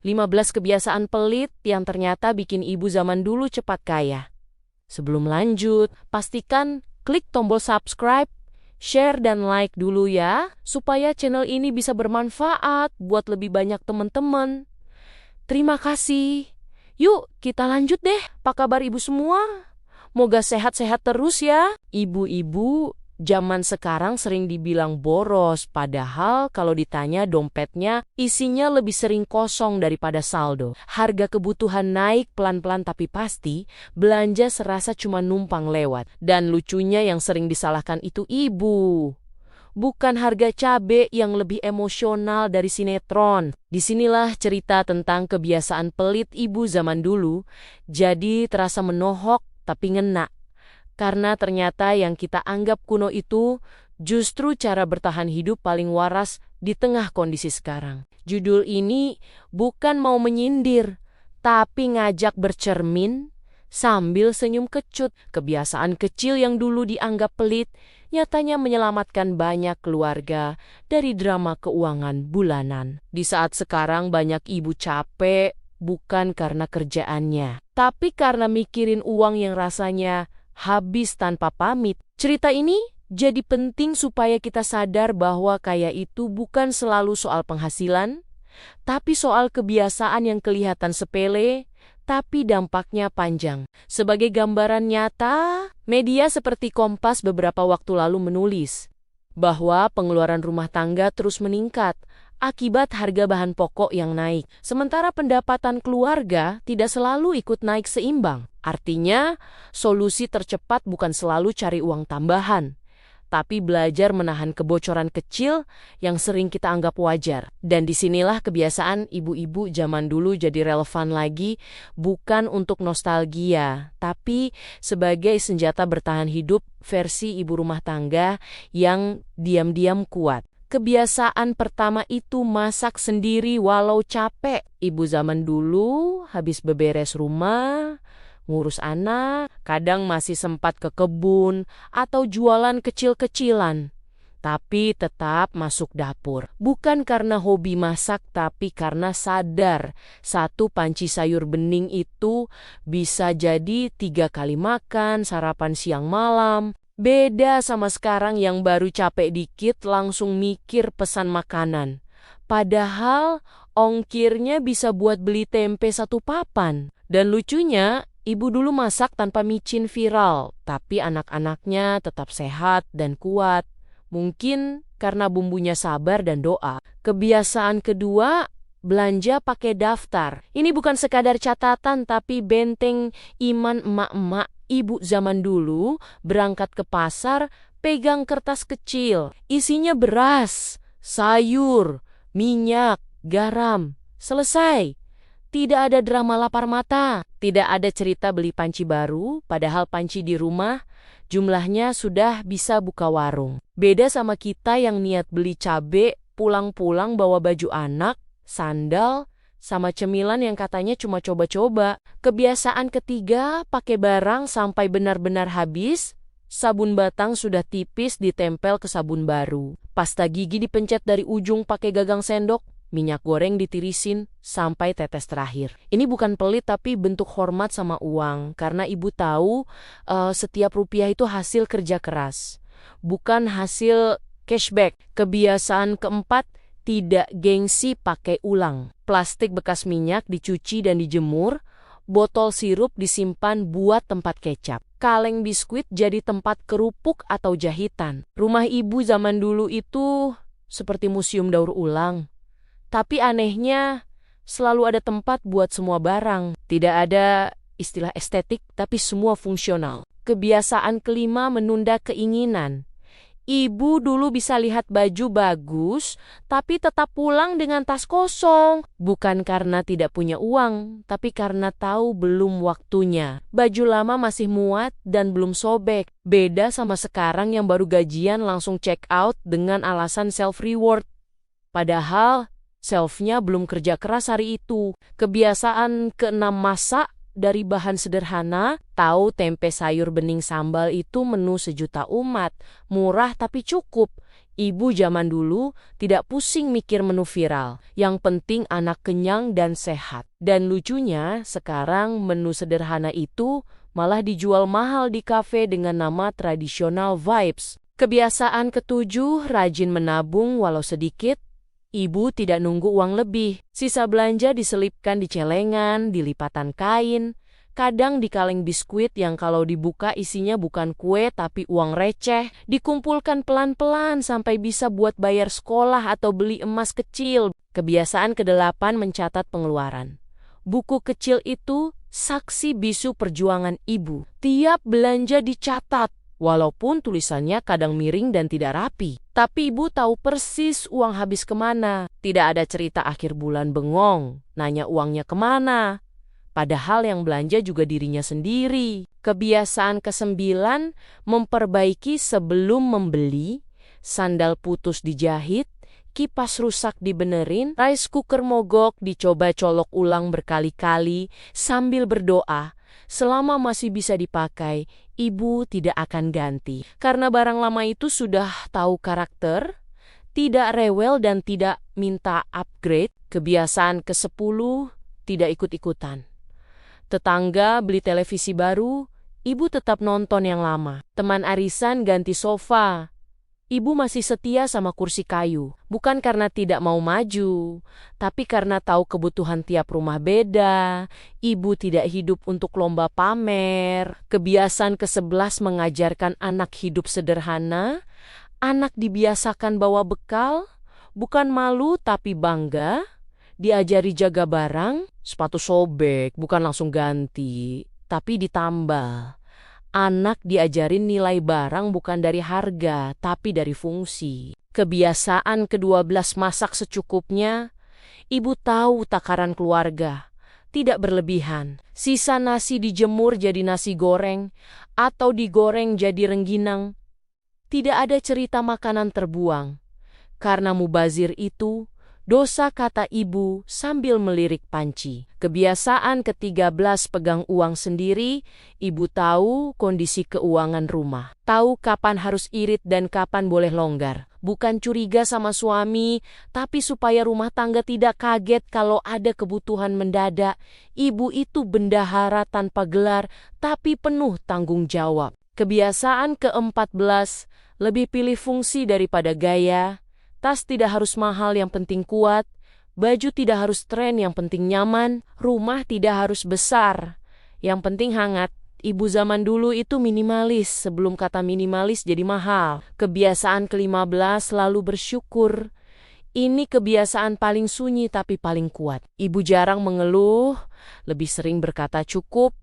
15 kebiasaan pelit yang ternyata bikin ibu zaman dulu cepat kaya. Sebelum lanjut, pastikan klik tombol subscribe, share dan like dulu ya, supaya channel ini bisa bermanfaat buat lebih banyak teman-teman. Terima kasih. Yuk, kita lanjut deh. Apa kabar ibu semua? Moga sehat-sehat terus ya. Ibu-ibu zaman sekarang sering dibilang boros, padahal kalau ditanya dompetnya isinya lebih sering kosong daripada saldo. Harga kebutuhan naik pelan-pelan tapi pasti, belanja serasa cuma numpang lewat. Dan lucunya yang sering disalahkan itu ibu. Bukan harga cabai yang lebih emosional dari sinetron. Disinilah cerita tentang kebiasaan pelit ibu zaman dulu, jadi terasa menohok tapi ngena. Karena ternyata yang kita anggap kuno itu justru cara bertahan hidup paling waras di tengah kondisi sekarang. Judul ini bukan mau menyindir, tapi ngajak bercermin sambil senyum kecut. Kebiasaan kecil yang dulu dianggap pelit, nyatanya menyelamatkan banyak keluarga dari drama keuangan bulanan. Di saat sekarang banyak ibu capek, bukan karena kerjaannya, tapi karena mikirin uang yang rasanya habis tanpa pamit. Cerita ini jadi penting supaya kita sadar bahwa kaya itu bukan selalu soal penghasilan, tapi soal kebiasaan yang kelihatan sepele, tapi dampaknya panjang. Sebagai gambaran nyata, media seperti Kompas beberapa waktu lalu menulis bahwa pengeluaran rumah tangga terus meningkat akibat harga bahan pokok yang naik. Sementara pendapatan keluarga tidak selalu ikut naik seimbang. Artinya, solusi tercepat bukan selalu cari uang tambahan, tapi belajar menahan kebocoran kecil yang sering kita anggap wajar. Dan disinilah kebiasaan ibu-ibu zaman dulu jadi relevan lagi, bukan untuk nostalgia, tapi sebagai senjata bertahan hidup versi ibu rumah tangga yang diam-diam kuat. Kebiasaan pertama itu masak sendiri walau capek. Ibu zaman dulu habis beberes rumah, ngurus anak, kadang masih sempat ke kebun atau jualan kecil-kecilan. Tapi tetap masuk dapur. Bukan karena hobi masak, tapi karena sadar satu panci sayur bening itu bisa jadi 3 kali makan, sarapan siang malam. Beda sama sekarang yang baru capek dikit langsung mikir pesan makanan. Padahal ongkirnya bisa buat beli tempe 1 papan. Dan lucunya, ibu dulu masak tanpa micin viral, tapi anak-anaknya tetap sehat dan kuat. Mungkin karena bumbunya sabar dan doa. Kebiasaan kedua, belanja pakai daftar. Ini bukan sekadar catatan tapi benteng iman emak-emak. Ibu zaman dulu berangkat ke pasar, pegang kertas kecil. Isinya beras, sayur, minyak, garam. Selesai. Tidak ada drama lapar mata. Tidak ada cerita beli panci baru, padahal panci di rumah jumlahnya sudah bisa buka warung. Beda sama kita yang niat beli cabe, pulang-pulang bawa baju anak, sandal, sama cemilan yang katanya cuma coba-coba. Kebiasaan ketiga, pakai barang sampai benar-benar habis. Sabun batang sudah tipis ditempel ke sabun baru. Pasta gigi dipencet dari ujung pakai gagang sendok. Minyak goreng ditirisin sampai tetes terakhir. Ini bukan pelit tapi bentuk hormat sama uang. Karena ibu tahu setiap rupiah itu hasil kerja keras. Bukan hasil cashback. Kebiasaan keempat, tidak gengsi pakai ulang. Plastik bekas minyak dicuci dan dijemur, botol sirup disimpan buat tempat kecap. Kaleng biskuit jadi tempat kerupuk atau jahitan. Rumah ibu zaman dulu itu seperti museum daur ulang. Tapi anehnya, selalu ada tempat buat semua barang. Tidak ada istilah estetik, tapi semua fungsional. Kebiasaan kelima, menunda keinginan. Ibu dulu bisa lihat baju bagus, tapi tetap pulang dengan tas kosong. Bukan karena tidak punya uang, tapi karena tahu belum waktunya. Baju lama masih muat dan belum sobek. Beda sama sekarang yang baru gajian langsung check out dengan alasan self-reward. Padahal self-nya belum kerja keras hari itu. Kebiasaan keenam, masak dari bahan sederhana. Tahu tempe sayur bening sambal itu menu sejuta umat. Murah tapi cukup. Ibu zaman dulu tidak pusing mikir menu viral. Yang penting anak kenyang dan sehat. Dan lucunya, sekarang menu sederhana itu malah dijual mahal di kafe dengan nama tradisional vibes. Kebiasaan ketujuh, rajin menabung walau sedikit. Ibu tidak nunggu uang lebih. Sisa belanja diselipkan di celengan, di lipatan kain, kadang di kaleng biskuit yang kalau dibuka isinya bukan kue tapi uang receh, dikumpulkan pelan-pelan sampai bisa buat bayar sekolah atau beli emas kecil. Kebiasaan ke-8, mencatat pengeluaran. Buku kecil itu saksi bisu perjuangan ibu. Tiap belanja dicatat, walaupun tulisannya kadang miring dan tidak rapi. Tapi ibu tahu persis uang habis kemana. Tidak ada cerita akhir bulan bengong, nanya uangnya kemana. Padahal yang belanja juga dirinya sendiri. Kebiasaan ke-9, memperbaiki sebelum membeli. Sandal putus dijahit, kipas rusak dibenerin, rice cooker mogok dicoba colok ulang berkali-kali sambil berdoa. Selama masih bisa dipakai, ibu tidak akan ganti. Karena barang lama itu sudah tahu karakter, tidak rewel dan tidak minta upgrade. Kebiasaan ke-10, tidak ikut-ikutan. Tetangga beli televisi baru, ibu tetap nonton yang lama. Teman arisan ganti sofa, ibu masih setia sama kursi kayu. Bukan karena tidak mau maju, tapi karena tahu kebutuhan tiap rumah beda. Ibu tidak hidup untuk lomba pamer. Kebiasaan ke-11, mengajarkan anak hidup sederhana. Anak dibiasakan bawa bekal, bukan malu tapi bangga. Diajari jaga barang, sepatu sobek, bukan langsung ganti, tapi ditambal. Anak diajarin nilai barang bukan dari harga, tapi dari fungsi. Kebiasaan ke-12, masak secukupnya. Ibu tahu takaran keluarga, tidak berlebihan. Sisa nasi dijemur jadi nasi goreng, atau digoreng jadi rengginang. Tidak ada cerita makanan terbuang. Karena mubazir itu dosa, kata ibu sambil melirik panci. Kebiasaan ke-13, pegang uang sendiri. Ibu tahu kondisi keuangan rumah. Tahu kapan harus irit dan kapan boleh longgar. Bukan curiga sama suami, tapi supaya rumah tangga tidak kaget kalau ada kebutuhan mendadak. Ibu itu bendahara tanpa gelar, tapi penuh tanggung jawab. Kebiasaan ke-14, lebih pilih fungsi daripada gaya. Tas tidak harus mahal, yang penting kuat. Baju tidak harus tren, yang penting nyaman. Rumah tidak harus besar, yang penting hangat. Ibu zaman dulu itu minimalis sebelum kata minimalis jadi mahal. Kebiasaan ke-15, selalu bersyukur. Ini kebiasaan paling sunyi tapi paling kuat. Ibu jarang mengeluh, lebih sering berkata cukup.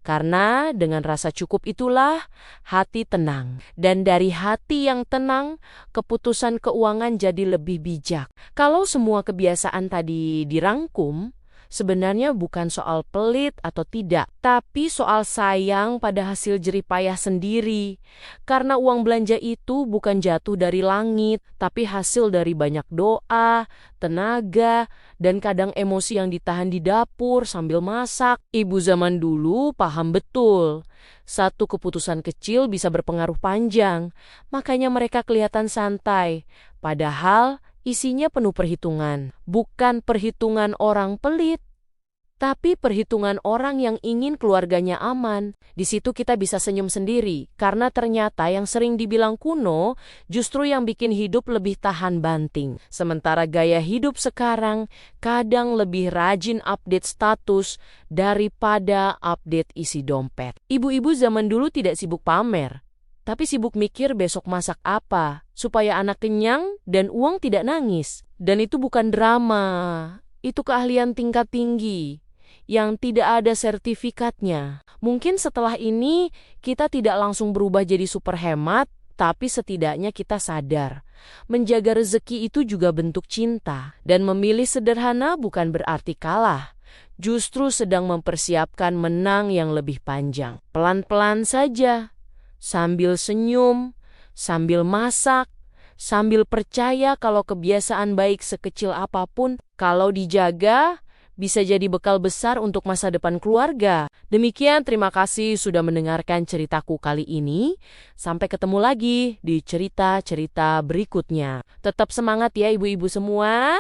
Karena dengan rasa cukup itulah hati tenang. Dan dari hati yang tenang, keputusan keuangan jadi lebih bijak. Kalau semua kebiasaan tadi dirangkum, sebenarnya bukan soal pelit atau tidak, tapi soal sayang pada hasil jerih payah sendiri. Karena uang belanja itu bukan jatuh dari langit, tapi hasil dari banyak doa, tenaga, dan kadang emosi yang ditahan di dapur sambil masak. Ibu zaman dulu paham betul. Satu keputusan kecil bisa berpengaruh panjang, makanya mereka kelihatan santai. Padahal isinya penuh perhitungan. Bukan perhitungan orang pelit, tapi perhitungan orang yang ingin keluarganya aman. Di situ kita bisa senyum sendiri, karena ternyata yang sering dibilang kuno justru yang bikin hidup lebih tahan banting. Sementara gaya hidup sekarang kadang lebih rajin update status daripada update isi dompet. Ibu-ibu zaman dulu tidak sibuk pamer, tapi sibuk mikir besok masak apa, supaya anak kenyang dan uang tidak nangis. Dan itu bukan drama, itu keahlian tingkat tinggi yang tidak ada sertifikatnya. Mungkin setelah ini kita tidak langsung berubah jadi super hemat, tapi setidaknya kita sadar. Menjaga rezeki itu juga bentuk cinta. Dan memilih sederhana bukan berarti kalah. Justru sedang mempersiapkan menang yang lebih panjang. Pelan-pelan saja. Sambil senyum, sambil masak, sambil percaya kalau kebiasaan baik sekecil apapun, kalau dijaga, bisa jadi bekal besar untuk masa depan keluarga. Demikian, terima kasih sudah mendengarkan ceritaku kali ini. Sampai ketemu lagi di cerita-cerita berikutnya. Tetap semangat ya ibu-ibu semua.